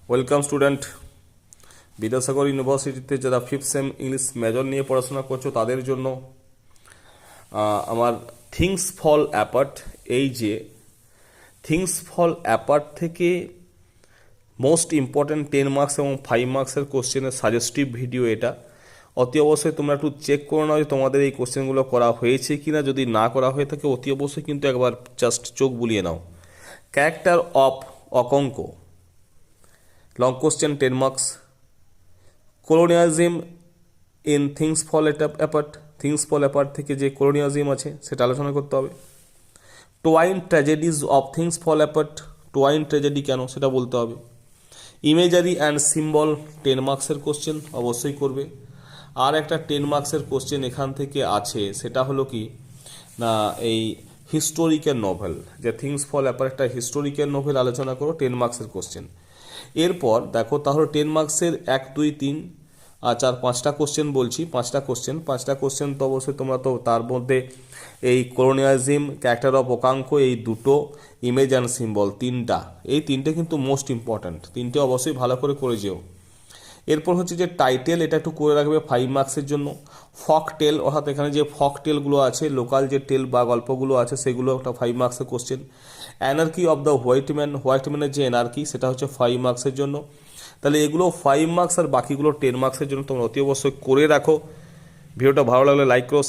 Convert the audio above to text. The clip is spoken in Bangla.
Welcome student. বিদ্যাসাগর ইউনিভার্সিটিতে যারা ফিফথ সেম ইংলিশ মেজর নিয়ে পড়াশোনা করছো তাদের জন্য আমার থিংস ফল অ্যাপার্ট, এই যে থিংস ফল অ্যাপার্ট থেকে মোস্ট ইম্পর্ট্যান্ট 10 মার্কস এবং 5 মার্কসের কোশ্চেনের সাজেস্টিভ ভিডিও এটা। অতি অবশ্যই তোমরা একটু চেক করে নাও যে তোমাদের এই কোশ্চেনগুলো করা হয়েছে কিনা। যদি না করা হয়ে থাকে অতি অবশ্যই কিন্তু একবার জাস্ট চোখ বুলিয়ে নাও। Character of Okonkwo, long question 10 marks. Colonialism in Things Fall Apart, Things Fall Apart থেকে যে কলোনিয়ালিজম আছে সেটা আলোচনা করতে হবে। Twin tragedies of Things Fall Apart, twin tragedy কেন সেটা বলতে হবে। ইমেজারি অ্যান্ড সিম্বল 10 মার্কসের কোশ্চেন অবশ্যই করবে। আর একটা 10 মার্কসের কোশ্চেন এখান থেকে আছে, সেটা হলো কি না, এই হিস্টোরিক্যাল নোভেল, যে থিংস ফল অ্যাপার্ট একটা হিস্টোরিক্যাল নোভেল আলোচনা করো, 10 মার্কসের কোশ্চেন। এরপর দেখো তাহলে 10 মার্কসের 1, 2, 3, 4, 5টা কোশ্চেন বলছি, 5টা কোশ্চেন তো অবশ্যই তোমরা তো তার মধ্যে এই কলোনিয়ালিজম, ক্যারেক্টার অফ অকাঙ্ক, এই দুটো, ইমেজ অ্যান্ড সিম্বল, এই তিনটে কিন্তু মোস্ট ইম্পর্ট্যান্ট, তিনটে অবশ্যই ভালো করে যেও। এরপর হচ্ছে যে টাইটেল, এটা একটু করে রাখবে 5 মার্কসের জন্য। ফক টেল, অর্থাৎ এখানে যে ফক টেলগুলো আছে, লোকাল যে টেল বা গল্পগুলো আছে সেগুলো একটা 5 মার্কসের কোশ্চেন। অ্যানার্কি অফ দ্য হোয়াইটম্যানের যে এনার্কি সেটা হচ্ছে 5 মার্কসের জন্য। তাহলে এগুলো 5 মার্কস আর বাকিগুলো 10 মার্কসের জন্য তোমরা অতি অবশ্যই করে রাখো। ভিডিওটা ভালো লাগলে লাইক করো।